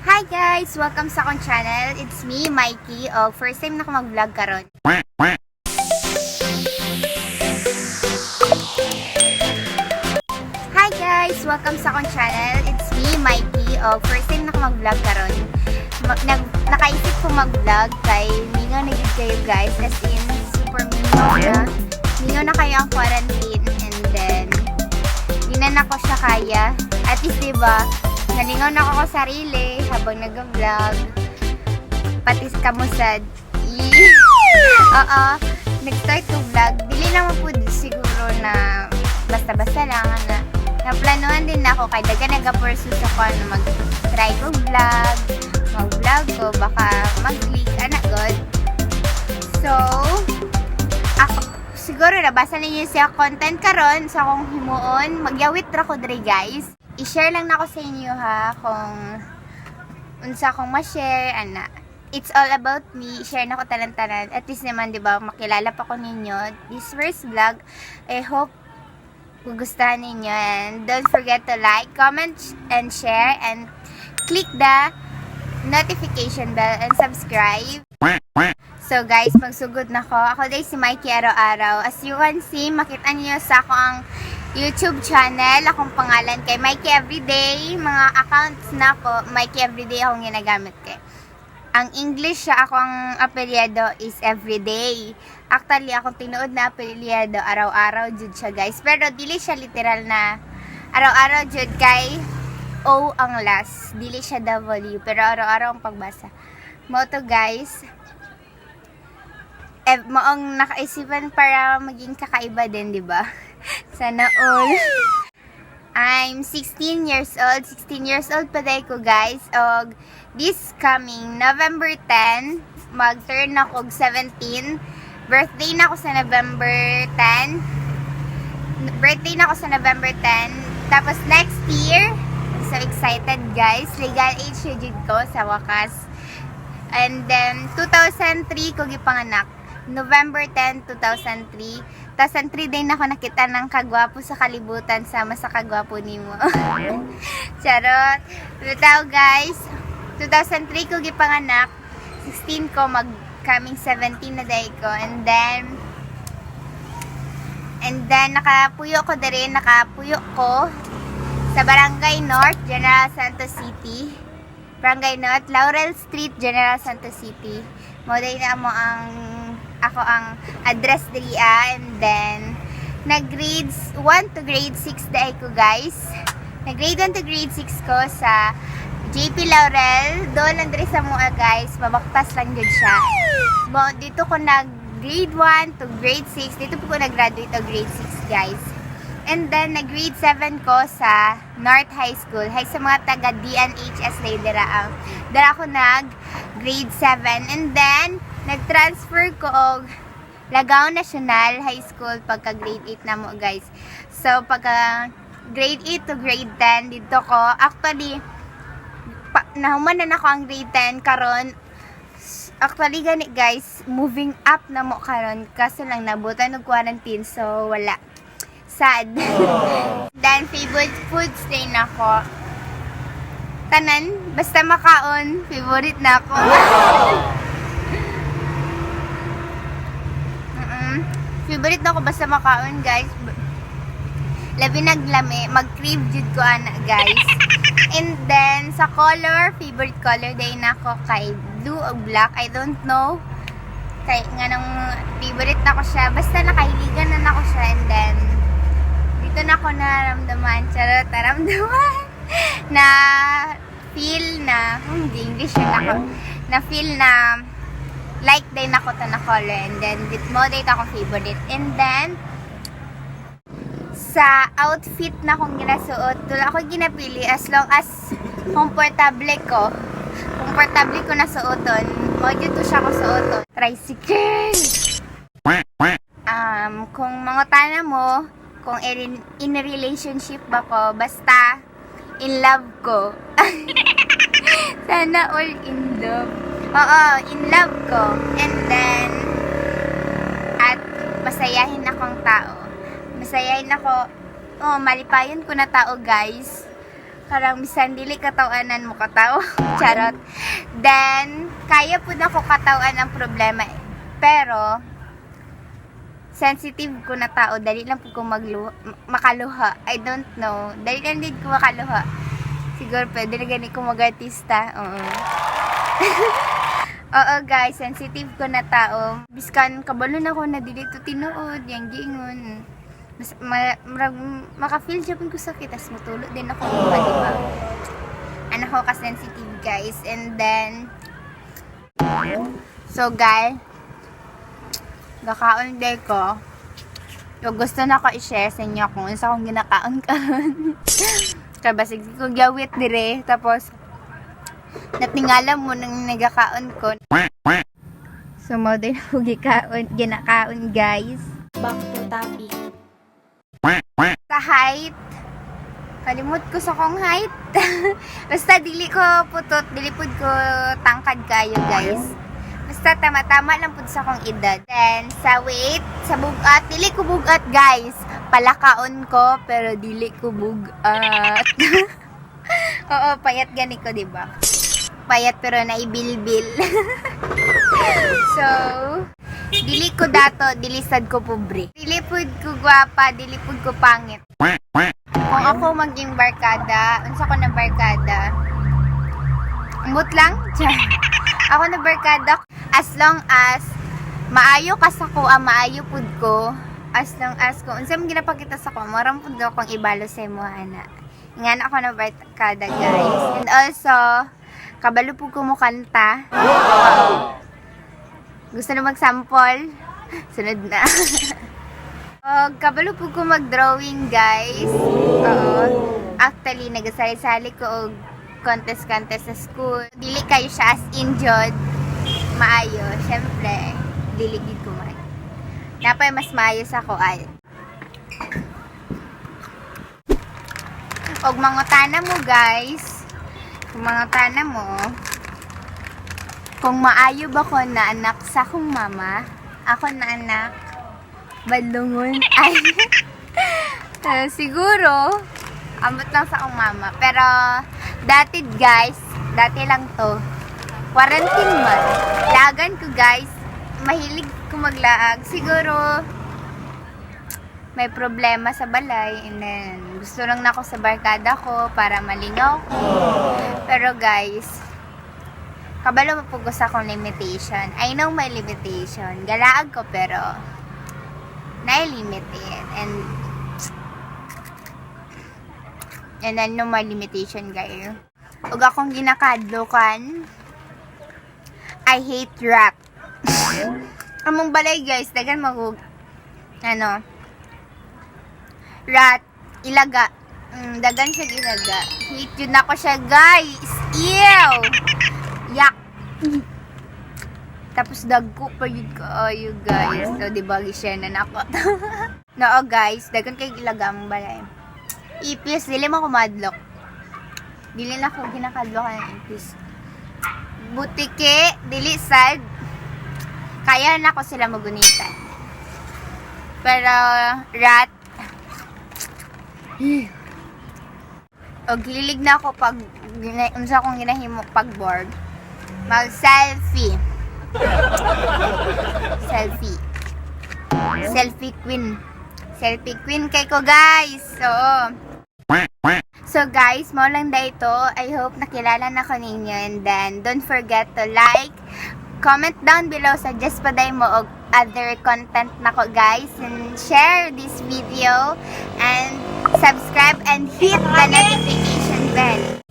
Hi guys! Welcome sa akong channel. It's me, Mikey. First time na ako mag-vlog karon. Hi guys! Welcome sa akong channel. It's me, Mikey. First time na ako mag-vlog karon. Nakaisip ko mag-vlog kay mingaw na gid kayo guys. As in, super mingaw na. Mingaw na kayo ang quarantine. And then, di na ko siya kaya. At least diba, nalingaw na ako sa sarili habang nag-vlog. Pati kamusad. Oo, nag-start to vlog. Dili naman po siguro na basta-basta lang na naplanuhan din ako kay daga nag-pursue sa ko na mag-try ko vlog. Mag-vlog ko, baka mag-click, anak god. So, ako, siguro nabasa ninyo siya content karon sa akong himuon. Magyawit ra ko dre guys. I-share lang na ako sa inyo ha kung unsa akong ma-share ana. It's all about me. Share na ko tanan-tanan. At least naman 'di ba makilala pa ko ninyo. This first vlog, I hope gugustuhan ninyo, and don't forget to like, comment and share, and click the notification bell and subscribe. So guys, magsugod na ko. Ako day si Mikey araw-araw. As you can see, makita niyo sa ako ang YouTube channel, akong pangalan kay Mikey Everyday. Mga accounts na ko, Mikey Everyday akong ginagamit kay. Ang English siya, akong apelyado is Everyday. Actually, akong tinuod na apelyado, araw-araw jud siya guys. Pero dili siya literal na araw-araw jud kay O ang last. Dili siya W, pero araw-araw ang pagbasa. Mo to guys. Maong nakaisipan para maging kakaiba din, di ba? Sana all. I'm 16 years old. 16 years old pa day ko guys. Og this coming November 10, mag-turn ako 17. Birthday na ako sa November 10. Birthday na ako sa November 10. Tapos next year, so excited guys. Legal age yun ko sa wakas. And then 2003 ko gipanganak. November 10, 2003. 2003 din ako nakita ng kagwapo sa kalibutan sama sa kagwapo nimo. Charot. Bitaw guys, 2003 ko gipanganak. 16 ko coming 17 na day ko. And then nakapuyo ko din, nakapuyo ko sa Barangay North, General Santos City. Barangay North, Laurel Street, General Santos City. Moday na mo ako ang address diriya. And then nag-grades 1 to grade 6 daay ko guys. Nag-grade 1 to grade 6 ko sa JP Laurel. Doon lang diri sa mua guys, mabaktas lang jud siya. Dito ko nag-grade 1 to grade 6. Dito po ko nag-graduate to grade 6 guys. And then nag-grade 7 ko sa North High School. Hay sa mga taga DNHS dira ako nag-grade 7. And then nag-transfer ko og Lagao National High School pagka grade 8 na mo guys. So pagka grade 8 to grade 10 dito ko. Actually nahuman na ako ang grade 10 karon. Actually gani guys, moving up na mo karon kaso lang nabutan og quarantine, so wala. Sad. Then favorite foods din ako. Tanan basta makaon, favorite na ako. Favorite na ako basta makaon guys. Labi naglami, mag-crave jud ko ana guys. And then sa color, favorite color day na ako kay blue o black, I don't know. Kay nganong favorite na ko siya, basta nakahiligan na nako siya. And then dito na ako naramdaman, charot, naramdaman na feel na hindi English yun ako. Na feel na like day na ko to na color. And then dit mo date ako favorite. And then sa outfit na kong ginasuot, wala ako ginapili as long as komportable ko na suoton. Mo dito siya ko suoton. Tricycle. Kung mangutana mo kung in a relationship ba ko, basta in love ko. Sana all in love. Oo, in love ko. And then at masayahin akong tao. Masayahin ako. Oh, malipayon ko na tao, guys. karang bisan dili katawanan mo kataw. Charot. Then kaya pud ako katawan ang problema. Pero sensitive ko na tao, dali lang po ko makaluha. I don't know. Dali lang din ko makaluha. Siguro pwede na gani ko mag-artista. Oo. Oo guys, sensitive ko na tao. Biskan kabalo na ko na dili to tinuod, yang giingon. Mas maka-feel siya ko sakit, as matulog din ako, diba? Ano ko ka-sensitive guys. And then so guys, gakaon day ko. So, gusto na ko i-share sa inyo kung unsa akong ginakaon karon. Kaya basig ko gawit dire, tapos natingala mo nang nagakaon ko. So, mo din ako ginakaon guys. Back to topic. Sa height, kalimut ko sa kong height. Basta dili ko putot, dili pud ko tangkad kayo guys. Basta tama-tama lang pud sa kong edad. Then sa weight, sa bugat, dili ko bugat guys. Palakaon ko pero dili ko bugat. Oo, payat gani ko, di ba? Payat pero naibilbil. So, dili ko dato, dili sad ko pobre. Dili pud ko gwapa, dili pud ko pangit. Kung ako maging barkada, unsa ko na barkada? Ambot lang? Ako na barkada as long as maayo ka sa ko, maayo pud ko. As long as ko unsa man ginapakita sa ko, maram pud akong ibalo sa imo ana. Ingan ako na barkada guys. And also, kabalo pud ko mo kanta. Gusto na mag-sample? Sunod na. Kabalo po ko mag-drawing guys. Actually, nagasali-sali ko og contest sa school. Dili kayo siya as injured. Maayo. Siyempre, dili gid ko man. Napay mas maayo sa ko ay. Og mangutana mo guys. Kung mangutana mo, kung maayo ba ko na anak sa akong mama, ako na anak, badlungon, ay, siguro, ambot lang sa akong mama. Pero, dati guys, dati lang to, quarantine man, lagan ko guys, mahilig ko maglaag. Siguro, may problema sa balay, and then, gusto lang na ako sa barkada ko, para malingaw ko. Pero guys, kabalo mo po sa akong limitation. I know my limitation. Galaag ko pero na-limited. And I know my limitation guys. Ug akong ginakadlokan, I hate rat. Among balay guys, dagan magug rat, ilaga. Dagan siya ilaga. Hate yun ako siya guys. Ew! Yak! Tapos dagko pa yun kaayo guys. So, diba gisya na nako. No guys, dagan kay ilagang balay. Ipis, dili mo kumadlok. Dili na ko ginakadlok ang ipis. Butike, dili sad. Kaya na ko sila magunitan. Pero, rat. Og lilig na ako pag unsa akong ginahimo pag bored. Mag-selfie. Selfie queen. Selfie queen kay ko guys. So guys, mo lang da ito. I hope nakilala na ko ninyo. And then, don't forget to like, comment down below, suggest pa day mo og other content na ko guys. And share this video. And subscribe and hit the notification bell.